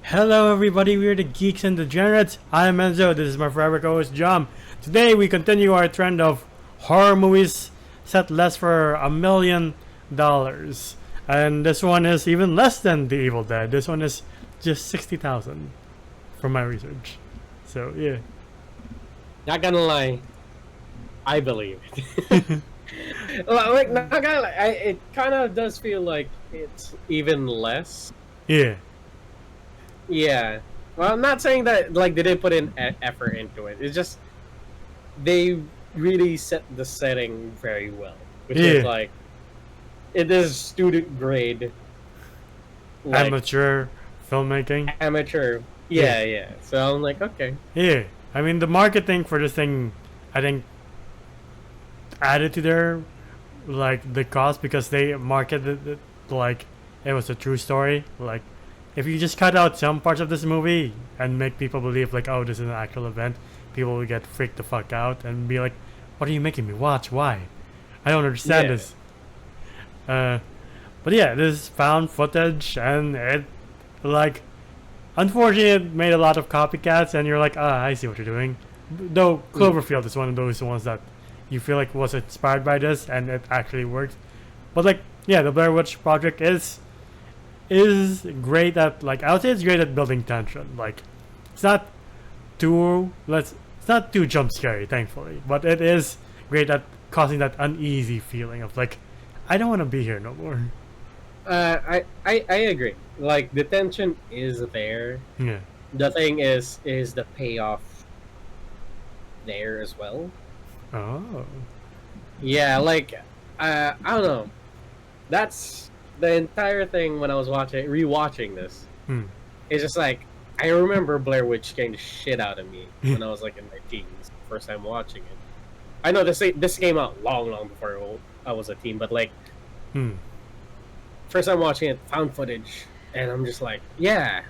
Hello everybody, we're the Geeks and Degenerates. I'm Enzo, this is my forever co-host Jom. Today we continue our trend of horror movies set less for $1,000,000. And this one is even less than The Evil Dead. This one is just 60,000 from my research. So yeah. Not gonna lie, I believe it. Like, not gonna lie, it kind of does feel like it's even less. Yeah. Yeah. Well, I'm not saying that like they didn't put in effort into it. It's just they really set the setting very well, which is like it is student grade, like, amateur filmmaking. Amateur. Yeah. So I'm like, okay. Yeah. I mean, the marketing for this thing, I think, added to their like the cost because they marketed it like it was a true story. Like, if you just cut out some parts of this movie and make people believe like, oh, this is an actual event, people will get freaked the fuck out and be like, what are you making me watch? Why? I don't understand this. But yeah, this is found footage, and it, like, unfortunately, it made a lot of copycats, and you're like, I see what you're doing. Though Cloverfield is one of those ones that you feel like was inspired by this, and it actually worked. But like, yeah, the Blair Witch Project is great at, like, I would say it's great at building tension. Like, it's not too jump scary, thankfully, but it is great at causing that uneasy feeling of like, I don't want to be here no more. I agree. Like, the tension is there. Yeah. The thing is the payoff there as well. Oh. Yeah, like, I don't know. That's the entire thing when I was rewatching this. It's just like, I remember Blair Witch scaring the shit out of me when I was like in my teens, first time watching it. I know this came out long before I was a teen, but like, first time watching it, found footage, and I'm just like, yeah,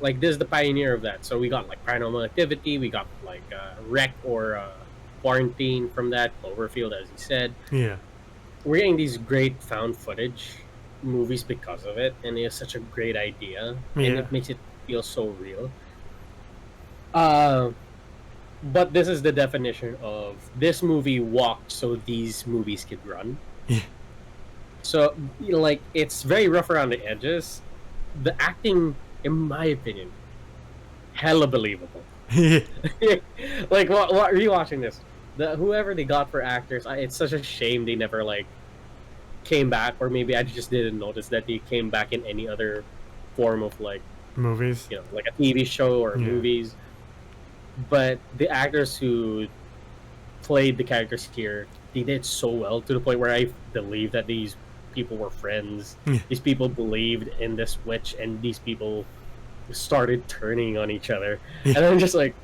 like, this is the pioneer of that. So we got like Paranormal Activity, we got like Wreck or Quarantine from that, Cloverfield, as you said. Yeah. We're getting these great found footage movies because of it, and it's such a great idea, and it makes it feel so real. But this is the definition of this movie walked so these movies could run. Yeah. So, like, it's very rough around the edges. The acting, in my opinion, hella believable. Like, what rewatching this, whoever they got for actors, it's such a shame they never like came back, or maybe I just didn't notice that they came back in any other form of like movies, you know, like a TV show or movies. But the actors who played the characters here, they did so well to the point where I believe that these people were friends. These people believed in this witch, and these people started turning on each other. And I'm just like,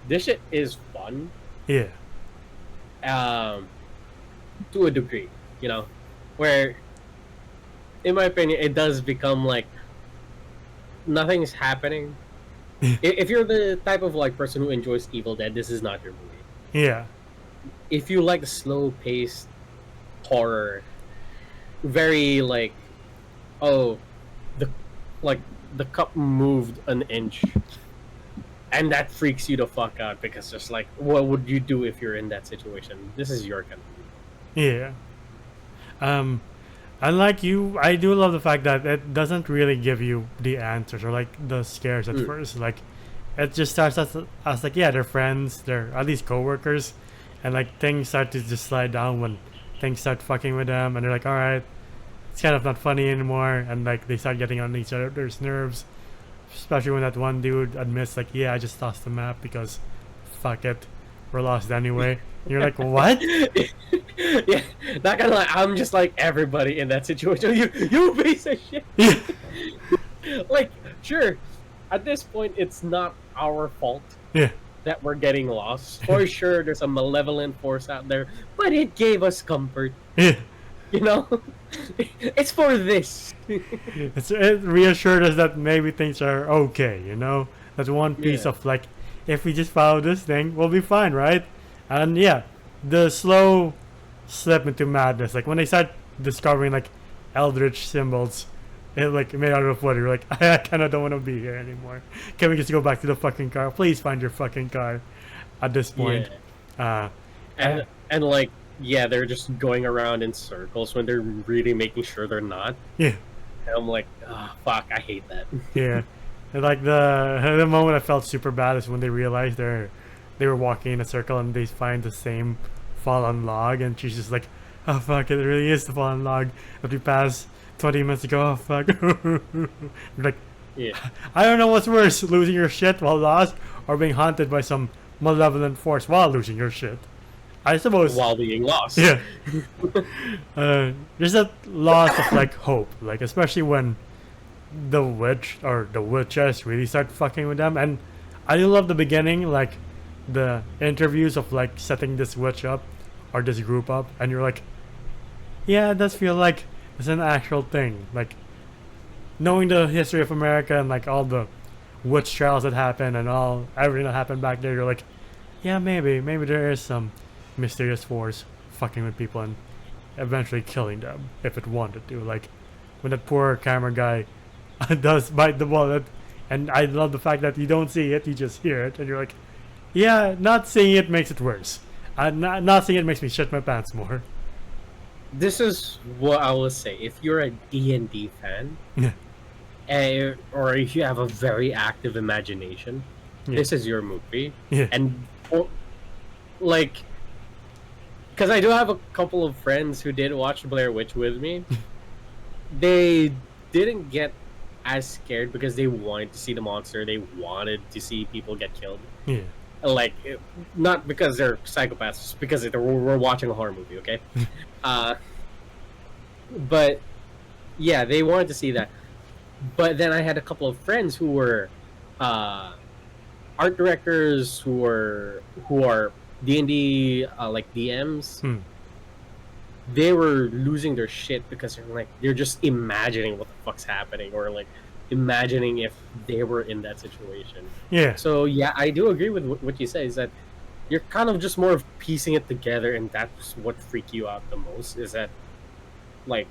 this shit is fun. Yeah. To a degree, you know, where, in my opinion, it does become like nothing's happening. If you're the type of like person who enjoys Evil Dead, this is not your movie. Yeah. If you like the slow-paced horror, very like, oh, the cup moved an inch, and that freaks you the fuck out because just like, what would you do if you're in that situation? This is your kind of movie. Yeah. Unlike you, I do love the fact that it doesn't really give you the answers or like the scares at first. Like, it just starts as like, yeah, they're friends, they're at least co-workers, and like things start to just slide down when things start fucking with them, and they're like, all right, it's kind of not funny anymore, and like they start getting on each other's nerves, especially when that one dude admits like, yeah, I just lost the map because fuck it, we're lost anyway. And you're like, what? Yeah, not gonna lie, I'm just like everybody in that situation. You piece of shit. Like, sure, at this point, it's not our fault that we're getting lost. For sure, there's a malevolent force out there, but it gave us comfort. You know, it's for this. It reassured us that maybe things are okay. You know, that's one piece of like, if we just follow this thing, we'll be fine, right? And yeah, the slow slip into madness, like when they start discovering like eldritch symbols it like made out of wood. You're like, I kind of don't want to be here anymore. Can we just go back to the fucking car? Please find your fucking car. At this point, and like yeah, they're just going around in circles when they're really making sure they're not. yeah, And I'm like, oh, fuck, I hate that. yeah. And like the moment I felt super bad is when they realized they were walking in a circle and they find the same fallen log, and she's just like, oh fuck, it really is the fallen log that we passed 20 minutes ago. Oh fuck. Like, Yeah. I don't know what's worse, losing your shit while lost, or being haunted by some malevolent force while losing your shit. I suppose. While being lost. Yeah. There's that loss of like hope, like especially when the witch or the witches really start fucking with them. And I do love the beginning, like the interviews of like setting this witch up or this group up, and you're like, yeah, it does feel like it's an actual thing. Like knowing the history of America and like all the witch trials that happened and all everything that happened back there, you're like, yeah, maybe there is some mysterious force fucking with people and eventually killing them if it wanted to. Like when that poor camera guy does bite the bullet, and I love the fact that you don't see it, you just hear it, and you're like, yeah, not seeing it makes it worse. Not seeing it makes me shit my pants more. This is what I will say. If you're a D&D fan, or if you have a very active imagination, this is your movie. Yeah. And like, because I do have a couple of friends who did watch Blair Witch with me. They didn't get as scared because they wanted to see the monster. They wanted to see people get killed. Yeah. Like, not because they're psychopaths, just because we're watching a horror movie, okay? But yeah, they wanted to see that. But then I had a couple of friends who were art directors, who are D&D like DMs. They were losing their shit because they're just imagining what the fuck's happening, or like imagining if they were in that situation. Yeah. So yeah, I do agree with what you say, is that you're kind of just more of piecing it together, and that's what freaked you out the most, is that like,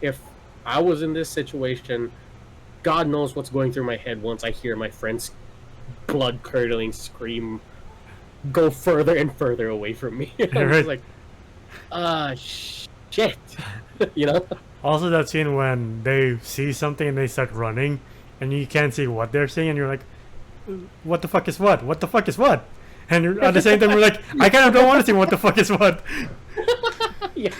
if I was in this situation, God knows what's going through my head once I hear my friend's blood-curdling scream go further and further away from me. I'm just like, shit. You know? Also, that scene when they see something and they start running, and you can't see what they're seeing, and you're like, what the fuck is what? What the fuck is what? And you're, at the same time, we're like, I kind of don't want to see what the fuck is what. Yeah.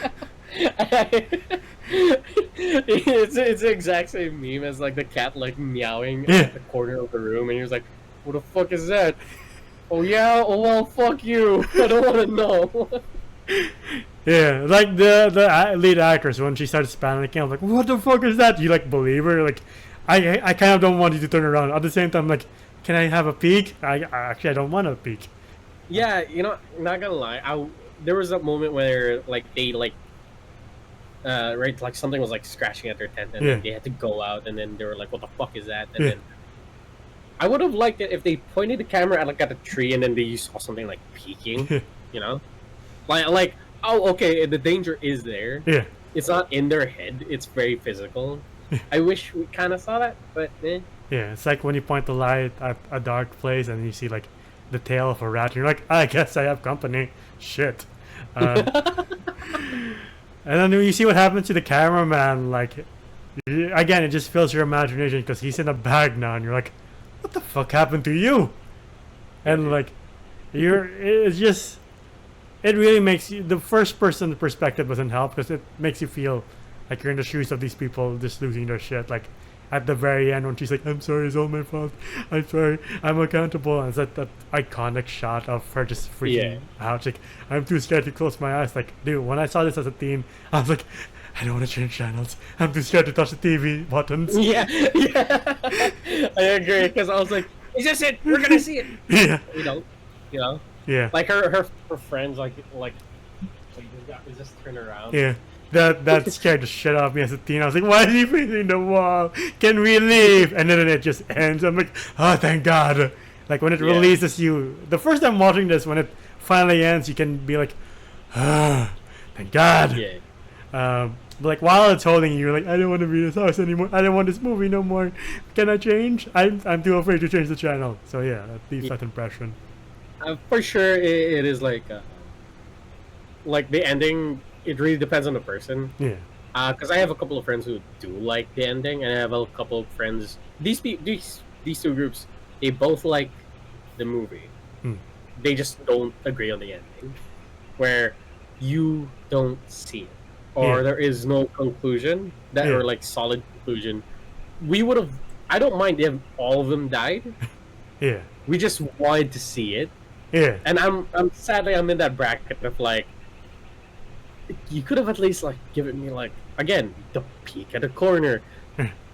It's the exact same meme as like the cat like meowing at the corner of the room, and you're just like, what the fuck is that? Oh yeah, oh well, fuck you. I don't want to know. Yeah, like the lead actress, when she started panicking, I'm like, what the fuck is that? You like believe her? Like, I kind of don't want you to turn around. At the same time, like, can I have a peek? I actually I don't want a peek. Yeah, you know, not gonna lie, there was a moment where like they like right, like something was like scratching at their tent, and then they had to go out, and then they were like, what the fuck is that? And then I would have liked it if they pointed the camera at like at a tree, and then they saw something like peeking. You know, like oh, okay, the danger is there. Yeah, it's not in their head, it's very physical. I wish we kind of saw that, but eh. Yeah, it's like when you point the light at a dark place and you see like the tail of a rat, and you're like, I guess I have company. Shit. And then when you see what happens to the cameraman, like, again, it just fills your imagination because he's in a bag now, and you're like, what the fuck happened to you? And like, it's just, it really makes you, the first person perspective doesn't help because it makes you feel like you're in the shoes of these people just losing their shit. Like, at the very end when she's like, I'm sorry, it's all my fault. I'm sorry, I'm accountable. And it's that iconic shot of her just freaking out. She's like, I'm too scared to close my eyes. Like, dude, when I saw this as a teen, I was like, I don't want to change channels. I'm too scared to touch the TV buttons. Yeah. I agree, because I was like, is this it? We're going to see it. Yeah. You know? Yeah. Like her friends, like just turn around. Yeah. That scared the shit out of me as a teen. I was like, why is he facing the wall? Can we leave? And then it just ends. I'm like, oh, thank God. Like, when it releases you, the first time watching this, when it finally ends, you can be like, oh, thank God. Yeah. But like while it's holding you, you're like, I don't want to be in this house anymore. I don't want this movie no more. Can I change? I'm too afraid to change the channel. So yeah, that leaves that impression. For sure, it is like the ending. It really depends on the person. Yeah. Because I have a couple of friends who do like the ending, and I have a couple of friends. These two groups, they both like the movie. They just don't agree on the ending, where you don't see it, or there is no conclusion or like solid conclusion. We would have. I don't mind if all of them died. Yeah. We just wanted to see it. Yeah. And I'm sadly I'm in that bracket of like, you could have at least like given me like again the peek at the corner,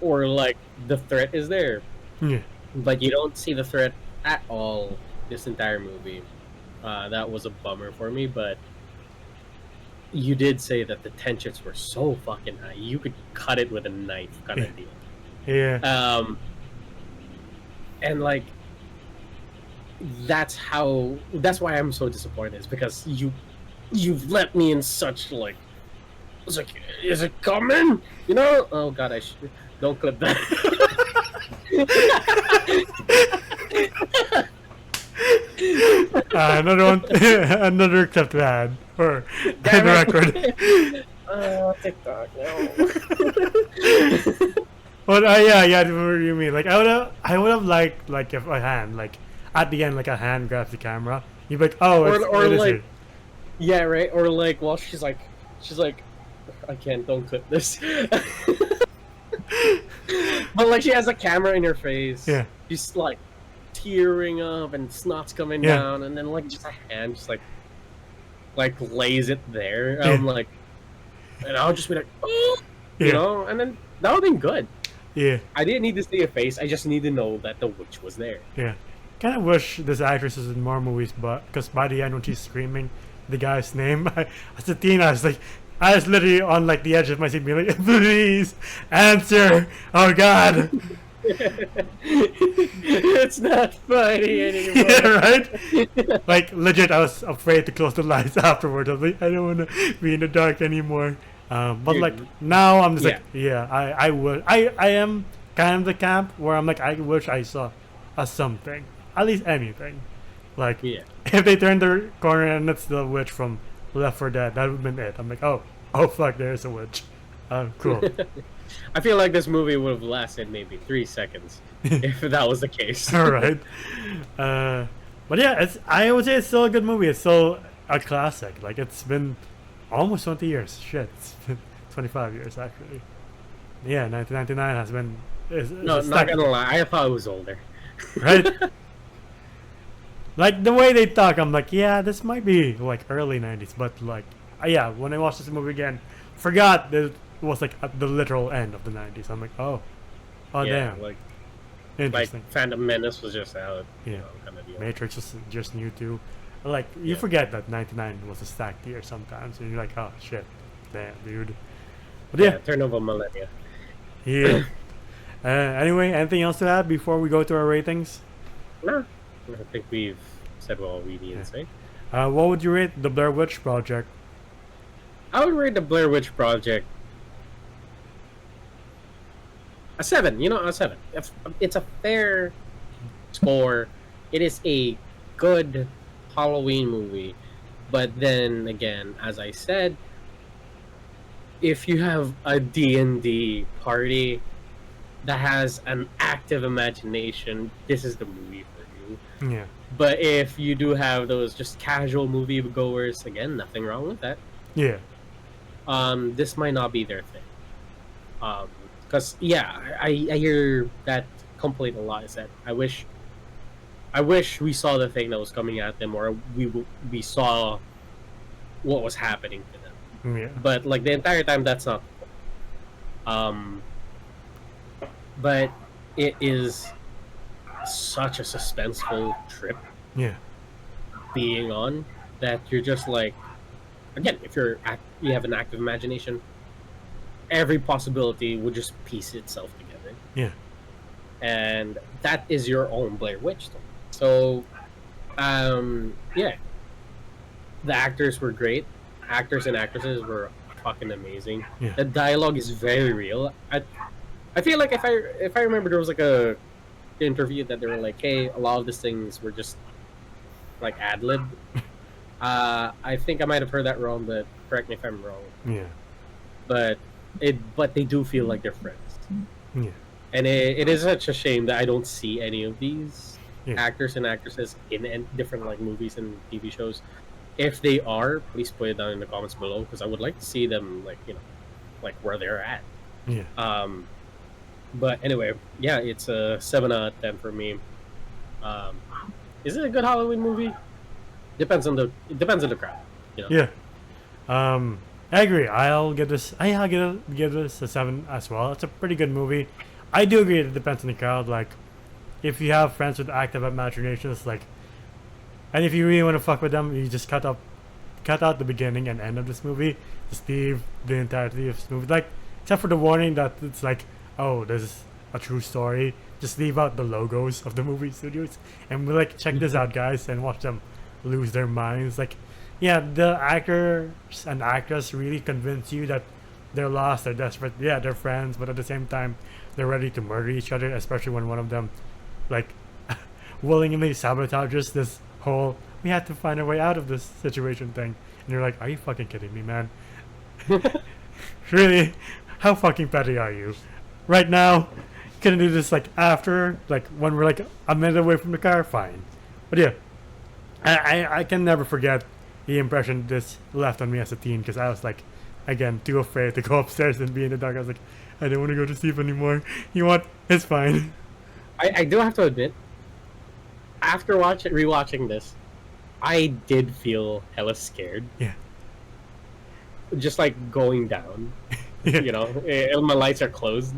or like the threat is there. Yeah. But you don't see the threat at all this entire movie. That was a bummer for me, but you did say that the tensions were so fucking high. You could cut it with a knife kind of deal. Yeah. And like that's why I'm so disappointed, is because you've let me in such like, it's like, is it coming? You know? Oh god, don't clip that. Another one, another clip to add or the record. TikTok, no. But yeah, what you mean? Like I would have liked like if a hand like at the end like a hand grabs the camera. You'd be like, oh, or it is like it. Yeah, right. Or like, well, she's like, I can't. Don't clip this. But like, she has a camera in her face. Yeah. She's like tearing up and snot's coming down, and then like just a hand just like lays it there. I'm like, and I'll just be like, oh, you know, and then that would have been good. Yeah. I didn't need to see a face. I just need to know that the witch was there. Yeah. Kind of wish this actress was in more movies, but because by the end when she's screaming the guy's name, as a teen, I was literally on like the edge of my seat, being like, "Please answer! Oh God!" It's not funny anymore. Yeah, right. Like legit, I was afraid to close the lights afterwards. I was like, I don't want to be in the dark anymore. But like now, I'm just like, I would. I am kind of the camp where I'm like, I wish I saw a something, at least anything. Like, if they turn the corner and it's the witch from Left 4 Dead, that would have been it. I'm like, oh fuck, there's a witch. Cool. I feel like this movie would have lasted maybe 3 seconds if that was the case. All right. But yeah, I would say it's still a good movie. It's still a classic. Like, it's been almost 20 years. Shit, it's been 25 years actually. Yeah, 1999 has been. No, not gonna lie. I thought it was older. Right. Like the way they talk, I'm like, yeah, this might be like early 90s, but like, yeah, when I watched this movie again, forgot that it was like at the literal end of the 90s. I'm like, oh damn, like interesting. Like Phantom Menace was just out. Yeah, you know, kind of deal. Matrix was just new too. Like you forget that 99 was a stacked year sometimes, and you're like, oh shit, damn, dude. But yeah, turn over millennia. Yeah. Anyway, anything else to add before we go to our ratings? No. I think we've said what we need to say. What would you rate the Blair Witch Project? I would rate the Blair Witch Project a 7. You know, a 7. It's a fair score. It is a good Halloween movie. But then again, as I said, if you have a D&D party that has an active imagination, this is the movie for you. Yeah. But if you do have those just casual movie goers, again, nothing wrong with that. Yeah. This might not be their thing. Because I hear that complaint a lot. Is that I wish we saw the thing that was coming at them, or we saw what was happening to them. Yeah. But like the entire time, that's not. But it is such a suspenseful trip. Yeah. Being on that you're just like, again, if you have an active imagination, every possibility would just piece itself together. Yeah. And that is your own Blair Witch story. So, yeah, the actors were great. Actors and actresses were fucking amazing. Yeah. The dialogue is very real. I feel like if I remember, there was like a interview that they were like, hey, a lot of these things were just like ad lib. I think I might have heard that wrong, but correct me if I'm wrong. Yeah. But they do feel like they're friends. Yeah. And it is such a shame that I don't see any of these Yeah. actors and actresses in different like movies and TV shows. If they are, please put it down in the comments below, because I would like to see them like like where they're at. Yeah. But anyway, yeah, it's a 7 out of 10 for me. Is it a good Halloween movie? Depends on the crowd. You know? Yeah. I agree. I'll give this a 7 as well. It's a pretty good movie. I do agree it depends on the crowd. Like, if you have friends with active imaginations, like, and if you really want to fuck with them, you just cut out the beginning and end of this movie. Just leave the entirety of this movie. Like, except for the warning that it's like, oh, this is a true story. Just leave out the logos of the movie studios and be like, check this out, guys, and watch them lose their minds. Like, yeah, the actors and actresses really convince you that they're lost, they're desperate. Yeah, they're friends, but at the same time, they're ready to murder each other, especially when one of them, like, willingly sabotages this whole, we have to find a way out of this situation thing. And you're like, are you fucking kidding me, man? Really? How fucking petty are you? Right now, can I do this, like, after? Like, when we're, like, a minute away from the car? Fine. But yeah, I can never forget the impression this left on me as a teen, because I was like, again, too afraid to go upstairs and be in the dark. I was like, I don't want to go to sleep anymore. You know what? It's fine. I do have to admit, after rewatching this, I did feel hella scared. Yeah. Just like going down, Yeah. you know, my lights are closed.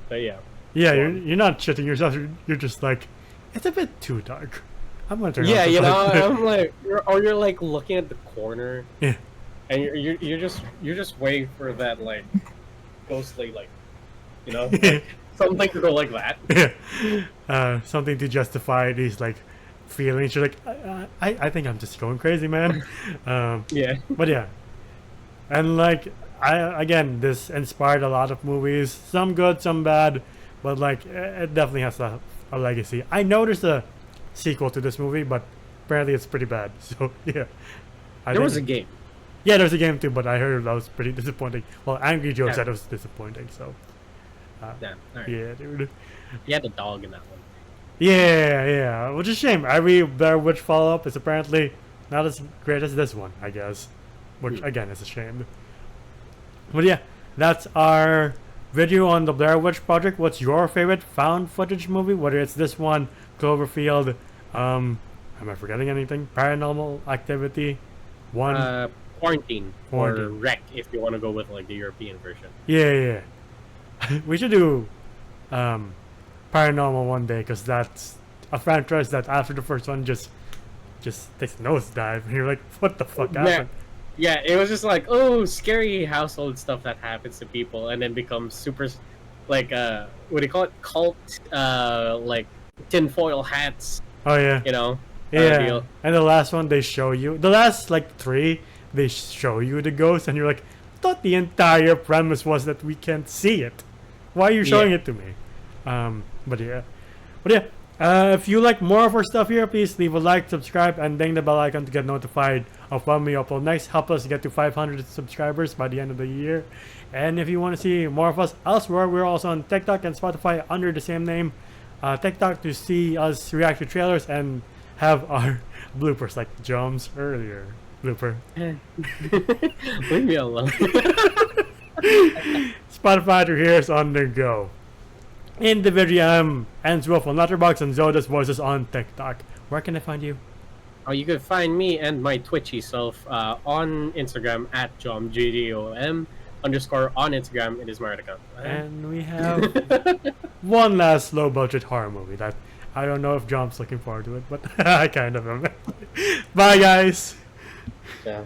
But yeah. Yeah, you're not shitting yourself. You're just like, it's a bit too dark. I'm gonna turn Yeah, off the you know, light. I'm like, you're like looking at the corner. Yeah. And you're just waiting for that like ghostly like, you know, Yeah. something to go like that. Yeah. Something to justify these like feelings. You're like, I think I'm just going crazy, man. Yeah. But yeah, and like again, this inspired a lot of movies. Some good, some bad, but like it definitely has a legacy. I know there's a sequel to this movie, but apparently it's pretty bad. So yeah, There was a game. Yeah, there's a game too, but I heard that was pretty disappointing. Well, Angry Joe Yeah. said it was disappointing. So Damn. All right. yeah, dude. You had the dog in that one. Yeah, which is a shame. Every Blair Witch follow-up is apparently not as great as this one, I guess. Which, again, is a shame. But yeah, that's our video on the Blair Witch Project. What's your favorite found footage movie? Whether it's this one, Cloverfield, am I forgetting anything? Paranormal Activity, one. Quarantine or Quarantine. Wreck if you want to go with like the European version. Yeah. We should do Paranormal one day, because that's a franchise that after the first one just takes a nosedive, and you're like, what the fuck happened? Yeah, it was just like, oh, scary household stuff that happens to people, and then becomes super, like, what do you call it? Cult, like, tinfoil hats, Oh yeah, you know? yeah. Deal. And the last one, they show you the last like 3. They show you the ghost, and you're like, I thought the entire premise was that we can't see it. Why are you showing it to me? But yeah. If you like more of our stuff here, please leave a like, subscribe, and ding the bell icon to get notified of when we upload next. Help us get to 500 subscribers by the end of the year. And if you want to see more of us elsewhere, we're also on TikTok and Spotify under the same name. TikTok to see us react to trailers and have our bloopers, like Joms earlier blooper. Leave me alone. Spotify to hear us on the go. In the video, I'm Ends Wolf on Letterboxd and Zoda's Voices on TikTok. Where can I find you? Oh, you can find me and my Twitchy self on Instagram at JomGDOM _ on Instagram. It is my account. And we have one last low budget horror movie that I don't know if John's looking forward to it, but I kind of am. Bye, guys. Yeah.